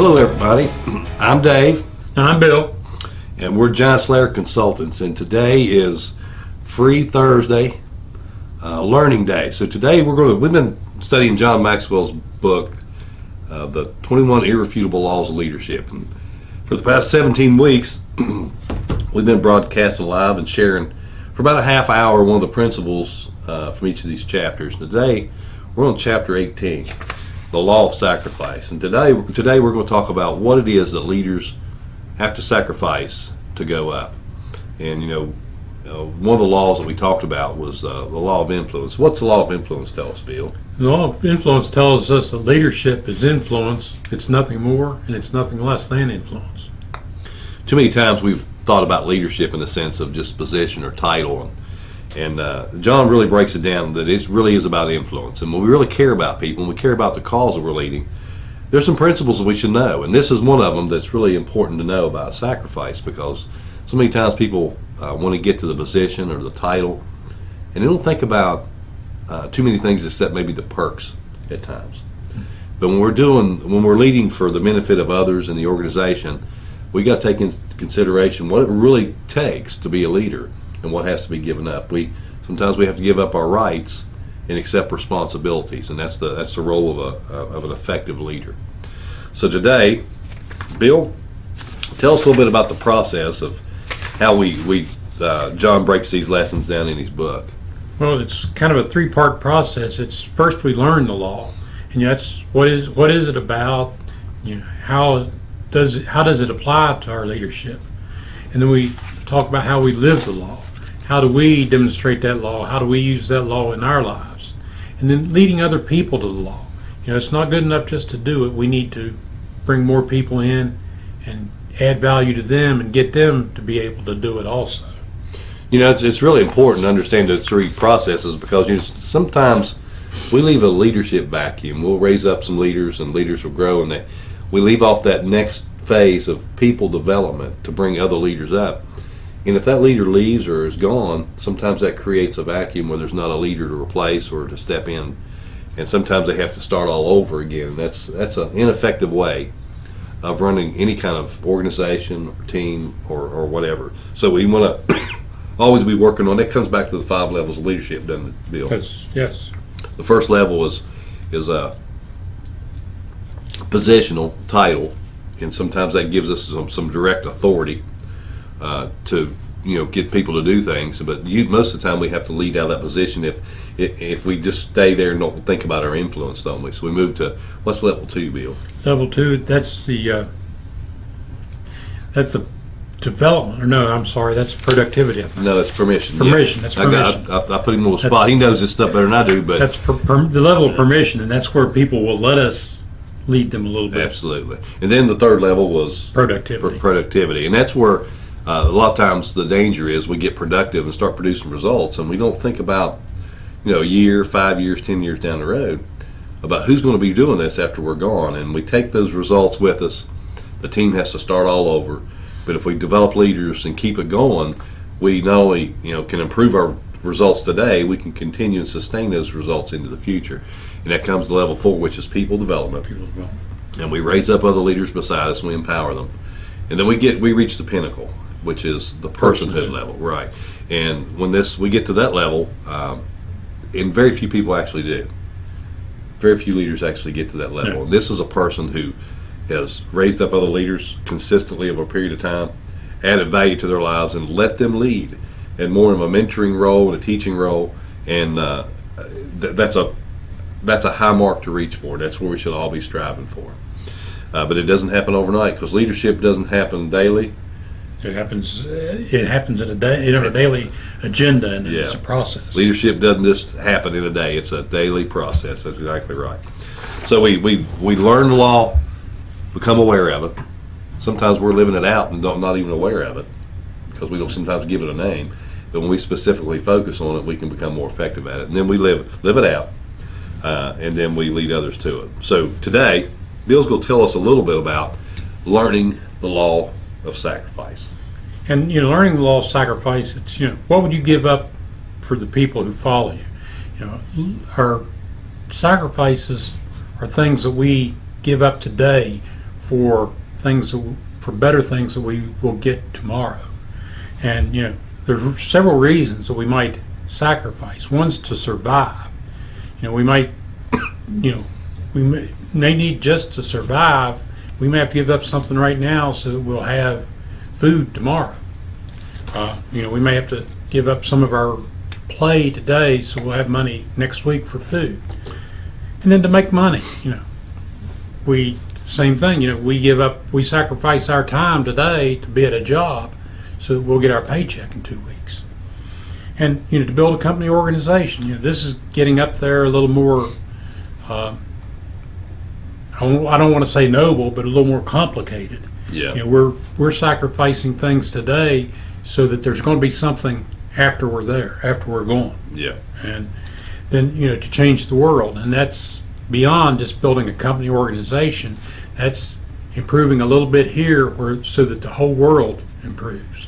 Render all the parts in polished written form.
Hello everybody, I'm Dave. And I'm Bill. And we're John Slayer Consultants, and today is Free Thursday, Learning Day. So today we've been studying John Maxwell's book, The 21 Irrefutable Laws of Leadership. And for the past 17 weeks, we've been broadcasting live and sharing for about a half hour one of the principles from each of these chapters. Today we're on chapter 18. The law of sacrifice. And today we're going to talk about what it is that leaders have to sacrifice to go up. And one of the laws that we talked about was the law of influence. What's the law of influence tell us, Bill? The law of influence tells us that leadership is influence. It's nothing more and it's nothing less than influence. Too many times we've thought about leadership in the sense of just position or title. And John really breaks it down that it really is about influence. And when we really care about people, when we care about the cause that we're leading, there's some principles that we should know. And this is one of them that's really important to know about sacrifice, because so many times people want to get to the position or the title, and they don't think about too many things except maybe the perks at times. But when we're leading for the benefit of others in the organization, we got to take into consideration what it really takes to be a leader and what has to be given up. Sometimes we have to give up our rights and accept responsibilities, and that's the role of an effective leader. So today, Bill, tell us a little bit about the process of how John breaks these lessons down in his book. Well, it's kind of a three-part process. It's first we learn the law, and that's what is it about? How does it apply to our leadership? And then we talk about how we live the law. How do we demonstrate that law? How do we use that law in our lives? And then leading other people to the law. It's not good enough just to do it. We need to bring more people in and add value to them and get them to be able to do it also. It's really important to understand those three processes, because sometimes we leave a leadership vacuum. We'll raise up some leaders and leaders will grow, and we leave off that next phase of people development to bring other leaders up. And if that leader leaves or is gone, sometimes that creates a vacuum where there's not a leader to replace or to step in. And sometimes they have to start all over again. And that's an ineffective way of running any kind of organization or team or whatever. So we want to always be working on. That comes back to the 5 levels of leadership, doesn't it, Bill? Yes. The first level is a positional title, and sometimes that gives us some direct authority to get people to do things. But most of the time we have to lead out of that position if we just stay there and don't think about our influence, don't we? So we move to, what's level 2, Bill? Level 2, that's the development. Or no, I'm sorry, that's productivity. I think. No, that's permission. Permission. Yeah. That's permission. I put him in a little spot. He knows this stuff better than I do, but that's the level of permission, and that's where people will let us lead them a little bit. Absolutely. And then the third level was productivity, and that's where a lot of times the danger is we get productive and start producing results, and we don't think about a year, 5 years, 10 years down the road about who's going to be doing this after we're gone. And we take those results with us. The team has to start all over. But if we develop leaders and keep it going, we not only can improve our results today, we can continue and sustain those results into the future. And that comes to level 4, which is people development. And we raise up other leaders beside us and we empower them. And then we reach the pinnacle, which is the personhood level, right? And when we get to that level, and very few people actually do. Very few leaders actually get to that level. Yeah. And this is a person who has raised up other leaders consistently over a period of time, added value to their lives, and let them lead in more of a mentoring role and a teaching role. And that's a high mark to reach for. That's where we should all be striving for. But it doesn't happen overnight, because leadership doesn't happen daily. It happens in a daily agenda, and it's a process. Leadership doesn't just happen in a day. It's a daily process. That's exactly right. So we learn the law, become aware of it. Sometimes we're living it out and not even aware of it, because we don't sometimes give it a name. But when we specifically focus on it, we can become more effective at it. And then we live it out, and then we lead others to it. So today, Bill's going to tell us a little bit about learning the law of sacrifice. And learning the law of sacrifice, it's what would you give up for the people who follow you? Our sacrifices are things that we give up today for for better things that we will get tomorrow. And there's several reasons that we might sacrifice. One's to survive. We might, we may need just to survive. We may have to give up something right now so that we'll have food tomorrow. We may have to give up some of our play today so we'll have money next week for food. And then to make money, same thing, we sacrifice our time today to be at a job so that we'll get our paycheck in 2 weeks. And, to build a company organization, this is getting up there a little more, I don't want to say noble, but a little more complicated. Yeah. We're sacrificing things today so that there's going to be something after we're there, after we're gone. Yeah. And then, to change the world. And that's beyond just building a company organization. That's improving a little bit here so that the whole world improves.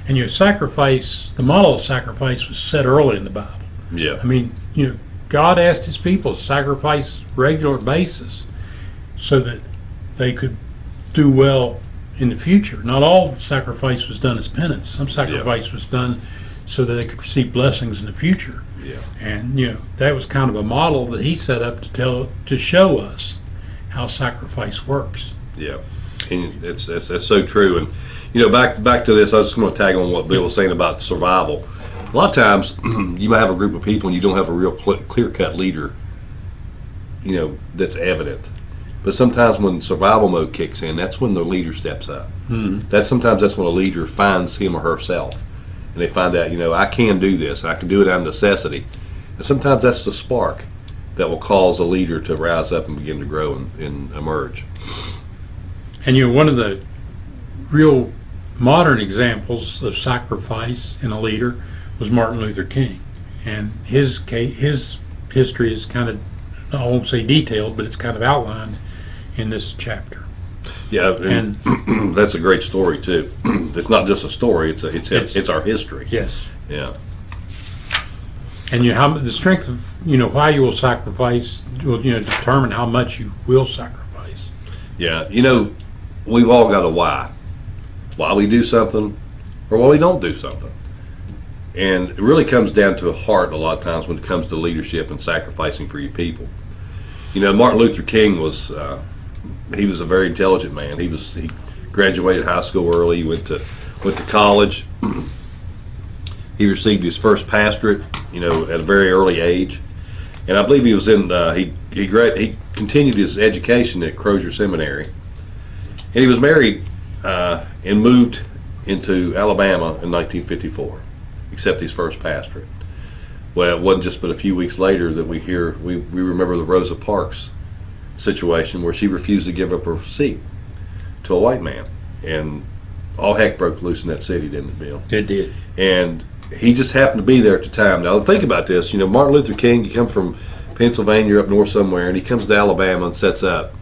And the model of sacrifice was set early in the Bible. Yeah. I mean, God asked his people to sacrifice regular basis so that they could do well in the future. Not all the sacrifice was done as penance. Some sacrifice was done so that they could receive blessings in the future. Yeah. And that was kind of a model that he set up to show us how sacrifice works. Yeah, and that's so true. And back to this, I was just going to tag on what Bill was saying about survival. A lot of times, you might have a group of people and you don't have a real clear-cut leader, that's evident. But sometimes when survival mode kicks in, that's when the leader steps up. Mm-hmm. Sometimes that's when a leader finds him or herself, and they find out, I can do this. I can do it out of necessity. And sometimes that's the spark that will cause a leader to rise up and begin to grow and emerge. And one of the real modern examples of sacrifice in a leader was Martin Luther King. And his history is kind of, I won't say detailed, but it's kind of outlined in this chapter. Yeah, and that's a great story too. It's not just a story; it's our history. Yes. Yeah. And how the strength of why you will sacrifice will determine how much you will sacrifice. Yeah, we've all got a why we do something, or why we don't do something, and it really comes down to a heart a lot of times when it comes to leadership and sacrificing for your people. Martin Luther King was he was a very intelligent man. He graduated high school early. He went to college. He received his first pastorate, at a very early age, and I believe he was in. He continued his education at Crozier Seminary, and he was married and moved into Alabama in 1954, accept his first pastorate. Well, it wasn't just but a few weeks later that we remember the Rosa Parks situation where she refused to give up her seat to a white man, and all heck broke loose in that city, didn't it, Bill? It did. And he just happened to be there at the time. Now think about this. Martin Luther King, you come from Pennsylvania up north somewhere, and he comes to Alabama and sets up,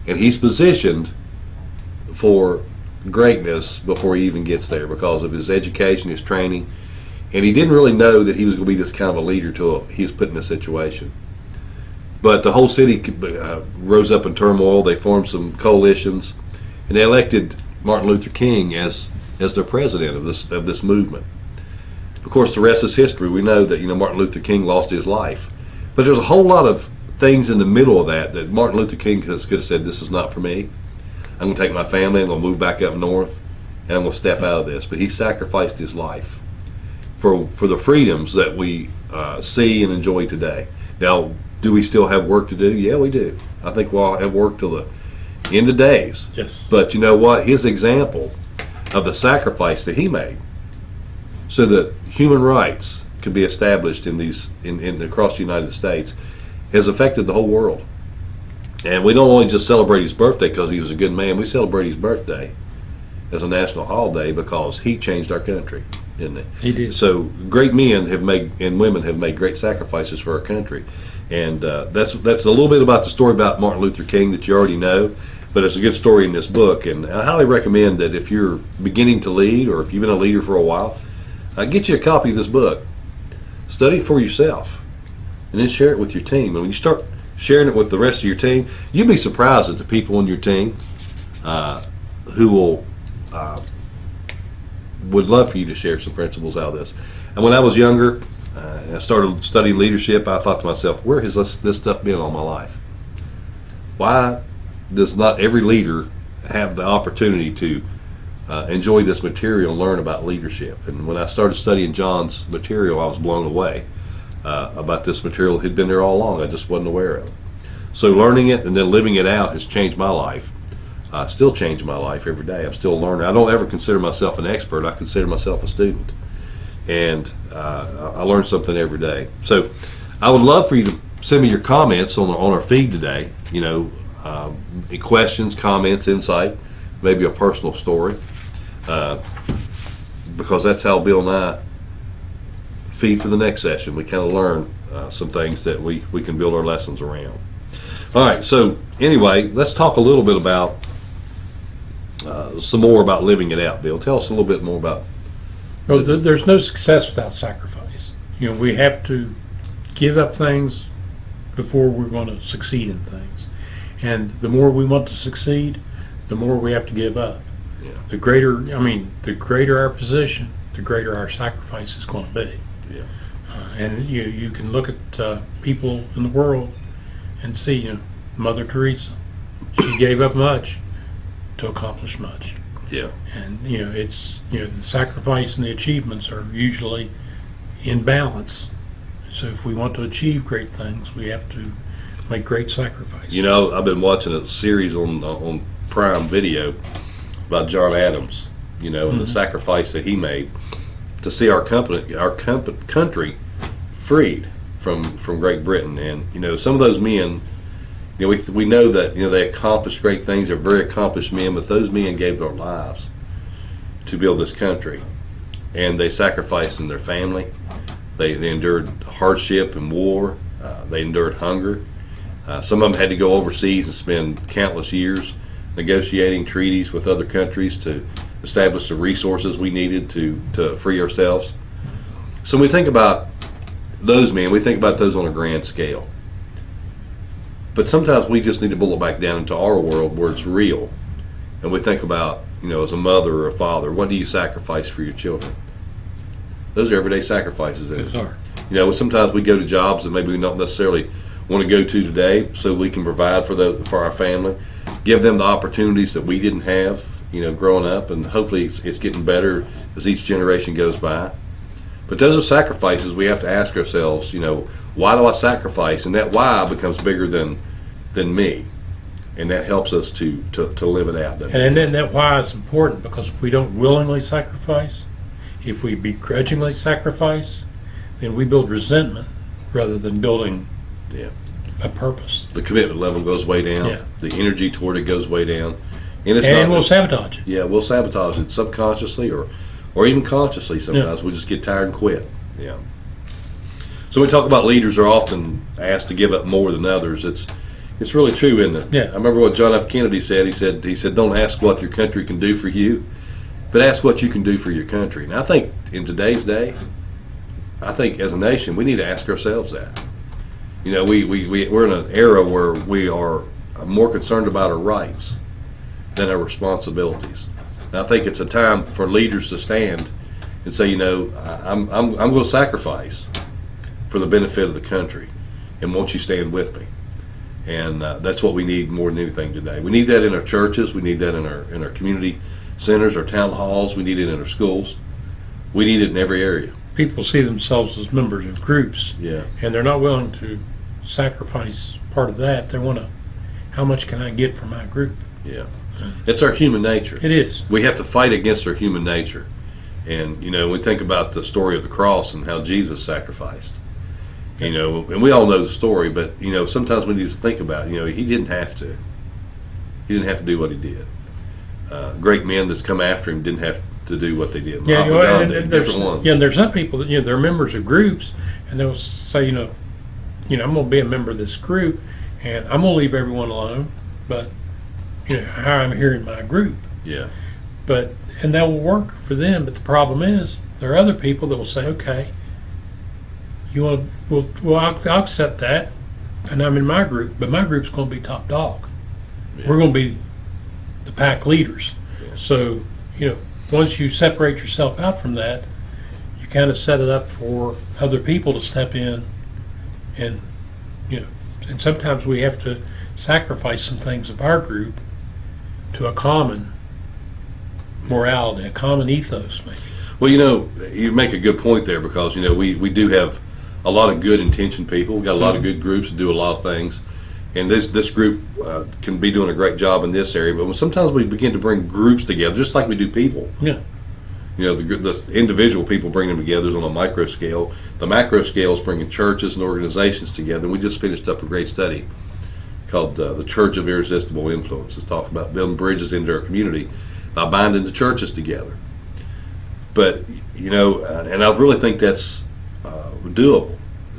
and he's positioned for greatness before he even gets there because of his education, his training, and he didn't really know that he was going to be this kind of a leader till he was put in this situation. But the whole city rose up in turmoil. They formed some coalitions, and they elected Martin Luther King as their president of this movement. Of course, the rest is history. We know that Martin Luther King lost his life, but there's a whole lot of things in the middle of that Martin Luther King could have said, "This is not for me. I'm going to take my family. I'm going to move back up north, and I'm going to step out of this." But he sacrificed his life for the freedoms that we see and enjoy today. Now, do we still have work to do? Yeah, we do. I think we'll have work till the end of days. Yes. But you know what? His example of the sacrifice that he made, so that human rights could be established in across the United States, has affected the whole world. And we don't only just celebrate his birthday because he was a good man. We celebrate his birthday as a national holiday because he changed our country, didn't he? He did. So great men and women have made great sacrifices for our country. And that's a little bit about the story about Martin Luther King that you already know. But it's a good story in this book. And I highly recommend that if you're beginning to lead or if you've been a leader for a while, get you a copy of this book. Study for yourself. And then share it with your team. And when you start sharing it with the rest of your team, you'd be surprised at the people on your team who will would love for you to share some principles out of this. And when I was younger, and I started studying leadership, I thought to myself, where has this stuff been all my life? Why does not every leader have the opportunity to enjoy this material and learn about leadership? And when I started studying John's material, I was blown away about this material. It had been there all along. I just wasn't aware of it. So learning it and then living it out has changed my life. Still changing my life every day. I'm still learning. I don't ever consider myself an expert. I consider myself a student. And I learn something every day. So I would love for you to send me your comments on our feed today. Questions, comments, insight, maybe a personal story. Because that's how Bill and I feed for the next session. We kind of learn some things that we can build our lessons around. All right, so anyway, let's talk a little bit about some more about living it out. Bill, tell us a little bit more about. Well, there's no success without sacrifice. We have to give up things before we're going to succeed in things. And the more we want to succeed, the more we have to give up. Yeah. The greater our position, the greater our sacrifice is going to be. Yeah. And you can look at people in the world and see, Mother Teresa. She gave up much to accomplish much. Yeah. And it's the sacrifice and the achievements are usually in balance. So if we want to achieve great things, we have to make great sacrifices. I've been watching a series on Prime Video about John Adams. And the sacrifice that he made to see our country freed from Great Britain. And some of those men, we know that they accomplished great things. They're very accomplished men, but those men gave their lives to build this country, and they sacrificed in their family. They endured hardship and war. They endured hunger. Some of them had to go overseas and spend countless years negotiating treaties with other countries to establish the resources we needed to free ourselves. So when we think about those men, we think about those on a grand scale. But sometimes we just need to pull it back down into our world where it's real. And we think about, as a mother or a father, what do you sacrifice for your children? Those are everyday sacrifices. Those are. Sometimes we go to jobs that maybe we don't necessarily want to go to today, so we can provide for our family, give them the opportunities that we didn't have, growing up, and hopefully it's getting better as each generation goes by. But those are sacrifices we have to ask ourselves, why do I sacrifice? And that why becomes bigger than me. And that helps us to live it out. And then that why is important, because if we don't willingly sacrifice, if we begrudgingly sacrifice, then we build resentment rather than building a purpose. The commitment level goes way down. Yeah. The energy toward it goes way down. And we'll sabotage it. Yeah, we'll sabotage it subconsciously or even consciously sometimes. We just get tired and quit. Yeah. So when we talk about leaders are often asked to give up more than others, it's really true, isn't it? Yeah. I remember what John F. Kennedy said. He said, don't ask what your country can do for you, but ask what you can do for your country. And I think in today's day, as a nation, we need to ask ourselves that. We're in an era where we are more concerned about our rights than our responsibilities. And I think it's a time for leaders to stand and say, I'm going to sacrifice for the benefit of the country, and won't you stand with me? And that's what we need more than anything today. We need that in our churches. We need that in our community centers, our town halls. We need it in our schools. We need it in every area. People see themselves as members of groups, and they're not willing to sacrifice part of that. They want to, how much can I get from my group? Yeah. It's our human nature. It is. We have to fight against our human nature. And, we think about the story of the cross and how Jesus sacrificed. And we all know the story, but, sometimes we need to think about, he didn't have to. He didn't have to do what he did. Great men that's come after him didn't have to do what they did. And there's some people that, they're members of groups, and they'll say, I'm going to be a member of this group, and I'm going to leave everyone alone, but, how I'm here in my group. Yeah. And that will work for them, but the problem is, there are other people that will say, okay, I'll accept that, and I'm in my group, but my group's going to be top dog. Yeah. We're going to be the pack leaders. So, once you separate yourself out from that, you kind of set it up for other people to step in, and and sometimes we have to sacrifice some things of our group to a common morality, a common ethos, maybe. Well, you make a good point there, because we do have a lot of good intentioned people. We got a lot of good groups that do a lot of things, and this group can be doing a great job in this area. But sometimes we begin to bring groups together, just like we do people. Yeah. The individual people bring them together is on a micro scale. The macro scale is bringing churches and organizations together. And we just finished up a great study called The Church of Irresistible Influence. It's talking about building bridges into our community by binding the churches together. But, and I really think that's doable.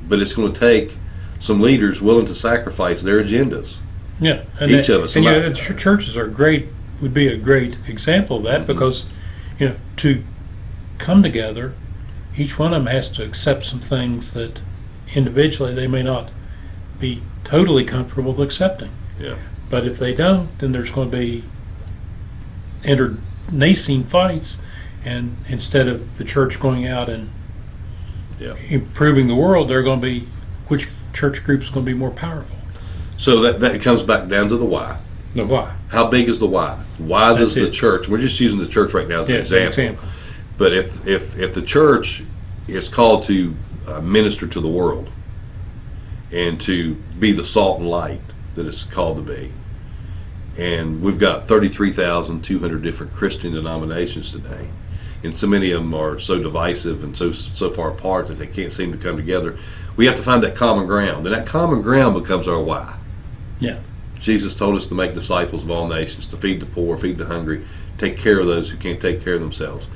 But it's going to take some leaders willing to sacrifice their agendas. Yeah. And each of us. And churches would be a great example of that, because to come together, each one of them has to accept some things that individually they may not be totally comfortable with accepting. Yeah. But if they don't, then there's going to be internecine fights, and instead of the church going out and improving the world, they're going to be, which church group is going to be more powerful? So that comes back down to the why. The why. How big is the why? Why does the church? We're just using the church right now as an example. But if the church is called to minister to the world and to be the salt and light that it's called to be, and we've got 33,200 different Christian denominations today, and so many of them are so divisive and so far apart that they can't seem to come together, we have to find that common ground, and that common ground becomes our why. Yeah. Jesus told us to make disciples of all nations, to feed the poor, feed the hungry, take care of those who can't take care of themselves.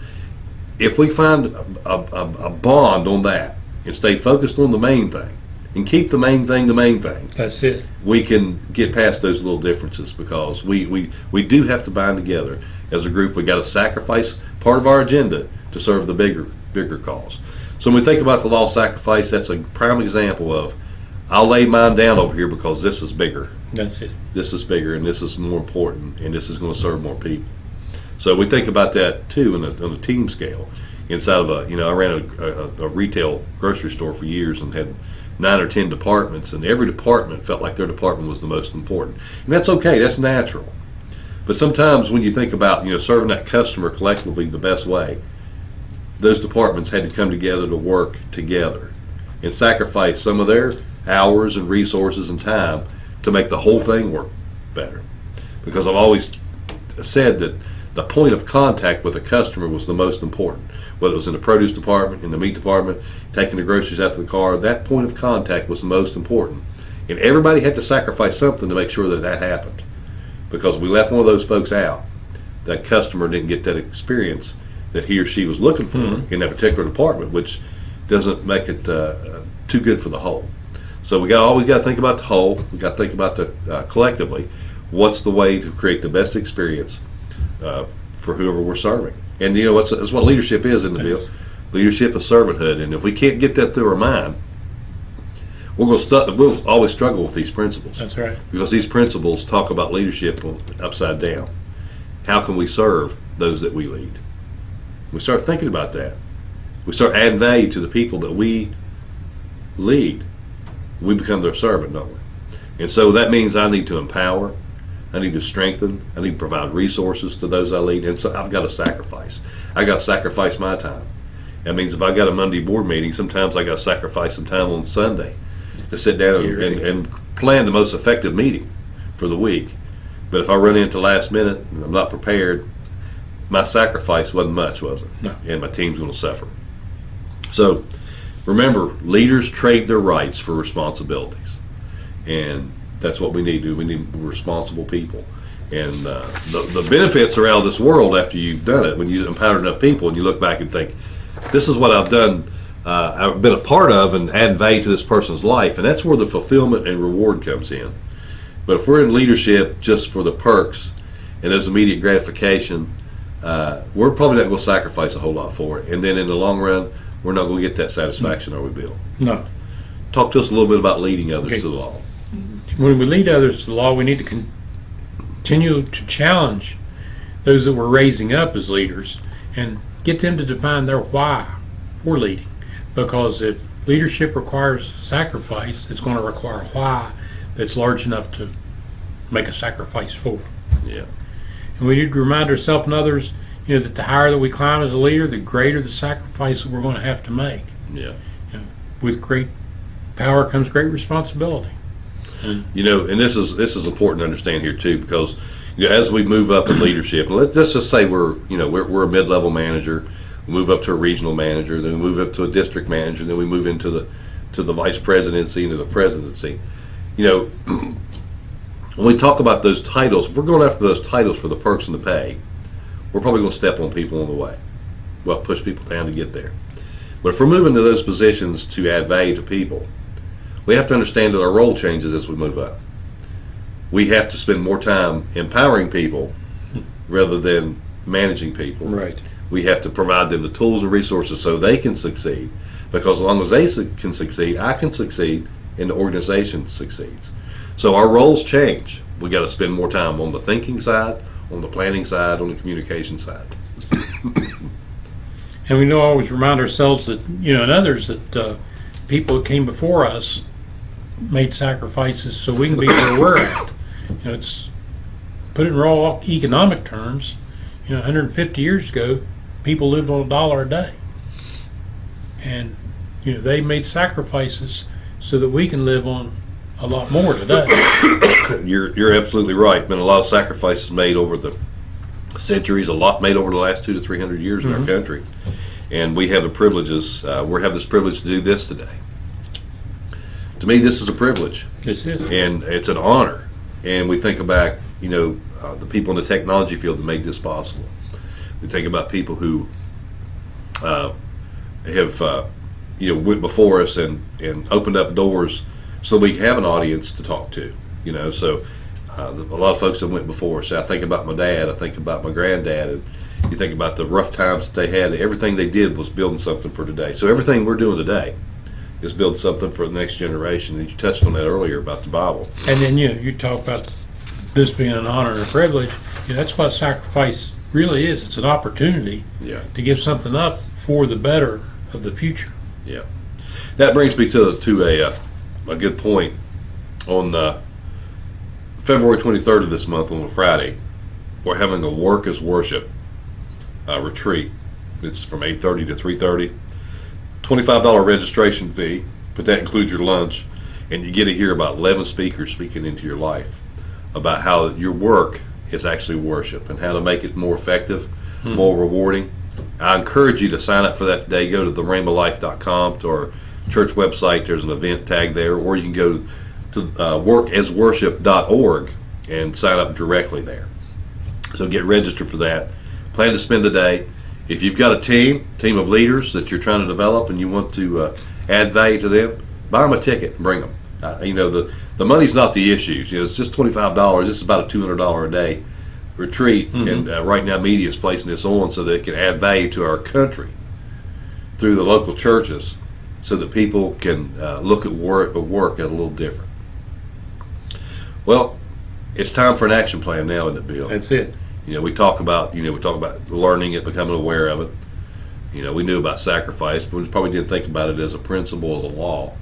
If we find a bond on that and stay focused on the main thing and keep the main thing, that's it. We can get past those little differences, because we do have to bind together as a group. We got to sacrifice part of our agenda to serve the bigger cause. So when we think about the law of sacrifice, that's a prime example of, I'll lay mine down over here because this is bigger. That's it. This is bigger, and this is more important, and this is going to serve more people. So we think about that too on a team scale. Inside of I ran a retail grocery store for years and had 9 or 10 departments, and every department felt like their department was the most important. And that's okay, that's natural. But sometimes when you think about serving that customer collectively the best way, those departments had to come together to work together and sacrifice some of their hours and resources and time to make the whole thing work better. Because I've always said that the point of contact with the customer was the most important. Whether it was in the produce department, in the meat department, taking the groceries out to the car, that point of contact was the most important. And everybody had to sacrifice something to make sure that happened. Because we left one of those folks out, that customer didn't get that experience that he or she was looking for in that particular department, which doesn't make it too good for the whole. So we always got to think about the whole. We got to think about the collectively. What's the way to create the best experience for whoever we're serving? And that's what leadership is in the deal. Leadership is servanthood, and if we can't get that through our mind, we'll always struggle with these principles. That's right. Because these principles talk about leadership upside down. How can we serve those that we lead? We start thinking about that. We start adding value to the people that we lead. We become their servant, don't we? And so that means I need to empower, I need to strengthen, I need to provide resources to those I lead, and so I've got to sacrifice. I got to sacrifice my time. That means if I got a Monday board meeting, sometimes I got to sacrifice some time on Sunday to sit down and plan the most effective meeting for the week. But if I run into last minute and I'm not prepared, my sacrifice wasn't much, was it? No. And my team's going to suffer. So remember, leaders trade their rights for responsibilities. And that's what we need to do. We need responsible people. And the benefits are out of this world after you've done it. When you empower enough people and you look back and think, this is what I've done, I've been a part of and add value to this person's life. And that's where the fulfillment and reward comes in. But if we're in leadership just for the perks and those immediate gratification, we're probably not going to sacrifice a whole lot for it. And then in the long run, we're not going to get that satisfaction, are we, Bill? No. Talk to us a little bit about leading others to the law. When we lead others to the law, we need to continue to challenge those that we're raising up as leaders, and get them to define their why for leading. Because if leadership requires sacrifice, it's going to require a why that's large enough to make a sacrifice for. Yeah. And we need to remind ourselves and others, that the higher that we climb as a leader, the greater the sacrifice that we're going to have to make. Yeah. With great power comes great responsibility. And this is important to understand here too, because as we move up in leadership, and let's just say we're a mid-level manager, we move up to a regional manager, then we move up to a district manager, then we move into the vice presidency, into the presidency. When we talk about those titles, if we're going after those titles for the perks and the pay, we're probably going to step on people on the way. We'll push people down to get there. But if we're moving to those positions to add value to people, we have to understand that our role changes as we move up. We have to spend more time empowering people rather than managing people. Right. We have to provide them the tools and resources so they can succeed. Because as long as they can succeed, I can succeed, and the organization succeeds. So our roles change. We got to spend more time on the thinking side, on the planning side, on the communication side. And we always remind ourselves that, and others, that people that came before us made sacrifices so we can be where we're at. It's put it in raw economic terms. 150 years ago, people lived on $1 a day, and they made sacrifices so that we can live on a lot more today. You're absolutely right. Been a lot of sacrifices made over the centuries, a lot made over the last 200 to 300 years in our country, and we have the privileges. We have this privilege to do this today. To me, this is a privilege. This is, and it's an honor. And we think about the people in the technology field that made this possible. We think about people who have went before us and opened up doors so we can have an audience to talk to. So a lot of folks that went before us. I think about my dad. I think about my granddad. And you think about the rough times that they had. Everything they did was building something for today. So everything we're doing today is build something for the next generation. And you touched on that earlier about the Bible. And then you talk about this being an honor and a privilege. That's what sacrifice really is. It's an opportunity to give something up for the better of the future. Yeah. That brings me to a good point. On February 23rd of this month, on a Friday, we're having a work as worship retreat. It's from 8:30 to 3:30. $25 registration fee, but that includes your lunch, and you get to hear about 11 speakers speaking into your life about how your work is actually worship and how to make it more effective, more rewarding. I encourage you to sign up for that today. Go to therainbowlife.com, to our church website. There's an event tag there, or you can go to workasworship.org and sign up directly there. So get registered for that. Plan to spend the day. If you've got a team of leaders that you're trying to develop and you want to add value to them, buy them a ticket and bring them. The money's not the issue. It's just $25. It's about a $200 a day retreat, and right now media is placing this on so that it can add value to our country through the local churches, so that people can look at work as a little different. Well, it's time for an action plan now, isn't it, Bill? That's it. We talk about learning it, becoming aware of it. We knew about sacrifice, but we probably didn't think about it as a principle, as a law.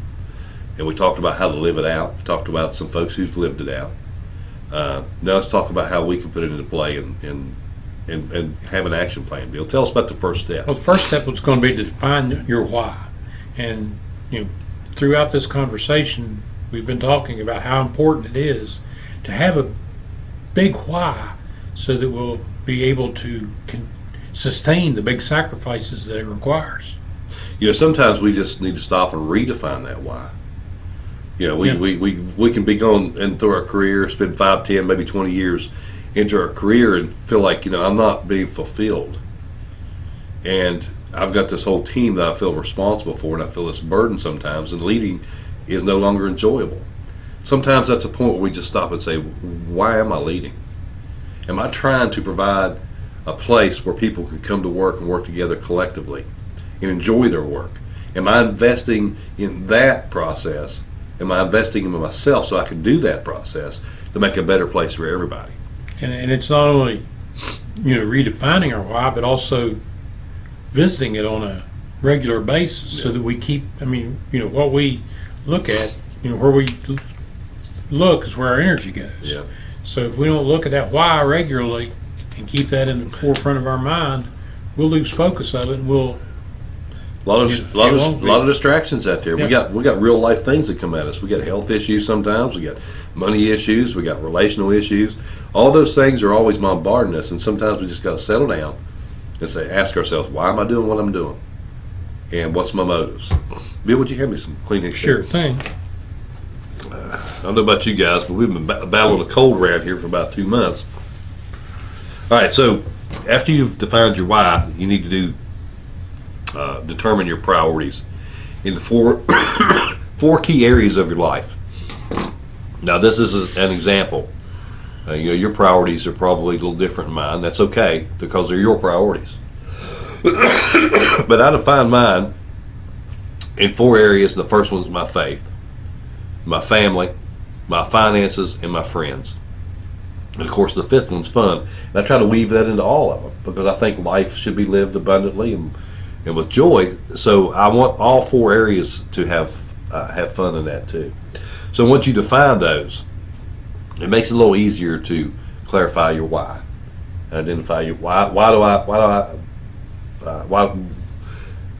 And we talked about how to live it out. We talked about some folks who've lived it out. Now let's talk about how we can put it into play and have an action plan. Bill, tell us about the first step. Well, the first step was going to be to define your why. And throughout this conversation, we've been talking about how important it is to have a big why, so that we'll be able to sustain the big sacrifices that it requires. Sometimes we just need to stop and redefine that why. We can be going and through our career, spend 5, 10, maybe 20 years into our career and feel like, I'm not being fulfilled. And I've got this whole team that I feel responsible for, and I feel this burden sometimes, and leading is no longer enjoyable. Sometimes that's a point where we just stop and say, why am I leading? Am I trying to provide a place where people can come to work and work together collectively and enjoy their work? Am I investing in that process? Am I investing in myself so I can do that process to make a better place for everybody? And it's not only redefining our why, but also visiting it on a regular basis so that we keep, what we look at, where we look is where our energy goes. Yeah. So if we don't look at that why regularly and keep that in the forefront of our mind, we'll lose focus of it, and we'll a lot of distractions out there. Yeah. We got real life things that come at us. We got health issues sometimes. We got money issues. We got relational issues. All those things are always bombarding us, and sometimes we just got to settle down and ask ourselves, why am I doing what I'm doing, and what's my motives? Bill, would you hand me some Kleenex? Sure thing. I don't know about you guys, but we've been battling a cold around here for about 2 months. All right, so after you've defined your why, you need to determine your priorities in the four key areas of your life. Now, this is an example. Your priorities are probably a little different than mine. That's okay, because they're your priorities. But I define mine in 4 areas. The first one is my faith, my family, my finances, and my friends. And of course, the 5th one's fun. And I try to weave that into all of them, because I think life should be lived abundantly and with joy. So I want all 4 areas to have fun in that too. So once you define those, it makes it a little easier to clarify your why, identify your why. Why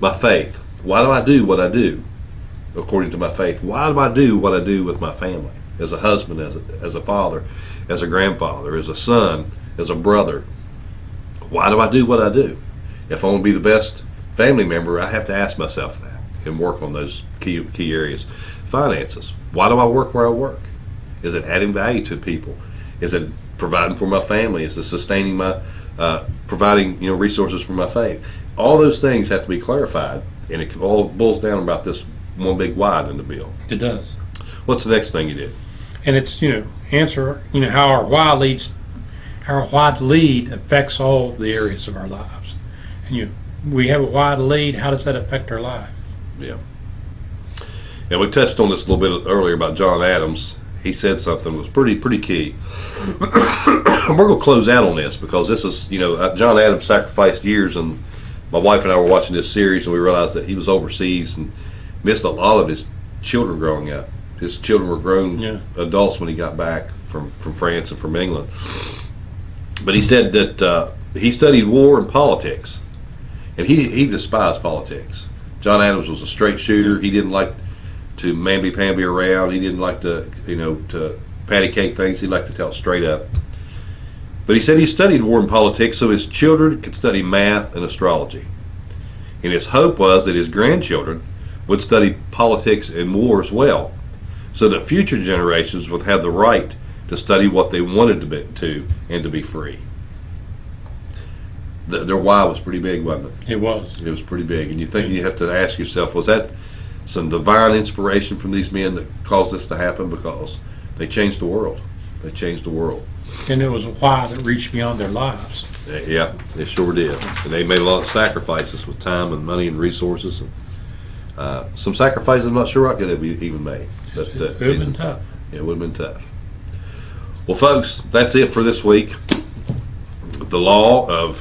my faith? Why do I do what I do according to my faith? Why do I do what I do with my family, as a husband, as a father, as a grandfather, as a son, as a brother? Why do I do what I do? If I want to be the best family member, I have to ask myself that and work on those key areas. Finances. Why do I work where I work? Is it adding value to people? Is it providing for my family? Is it sustaining my, providing resources for my faith? All those things have to be clarified, and it all boils down about this one big why in the bill. It does. What's the next thing you did? And it's answer how our why leads, our why to lead affects all the areas of our lives. And we have a why to lead. How does that affect our life? Yeah. And we touched on this a little bit earlier about John Adams. He said something that was pretty key. We're going to close out on this, because this is, John Adams sacrificed years, and my wife and I were watching this series, and we realized that he was overseas and missed a lot of his children growing up. His children were grown adults when he got back from France and from England. But he said that he studied war and politics, and he despised politics. John Adams was a straight shooter. He didn't like to mamby-pamby around. He didn't like to, to patty cake things. He liked to tell it straight up. But he said he studied war and politics so his children could study math and astrology. And his hope was that his grandchildren would study politics and war as well, so that future generations would have the right to study what they wanted and to be free. Their why was pretty big, wasn't it? It was. It was pretty big. And you have to ask yourself, was that some divine inspiration from these men that caused this to happen? Because they changed the world. They changed the world. And it was a why that reached beyond their lives. Yeah, they sure did. And they made a lot of sacrifices with time and money and resources. And, some sacrifices I'm not sure I could have even made. But, it would have been tough. It would have been tough. Well, folks, that's it for this week. The law of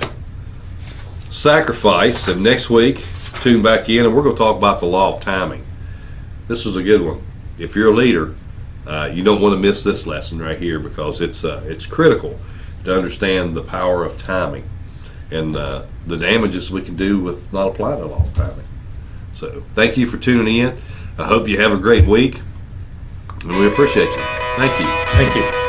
sacrifice. And next week, tune back in, and we're going to talk about the law of timing. This is a good one. If you're a leader, you don't want to miss this lesson right here, because it's critical to understand the power of timing and the damages we can do with not applying the law of timing. So thank you for tuning in. I hope you have a great week, and we appreciate you. Thank you. Thank you.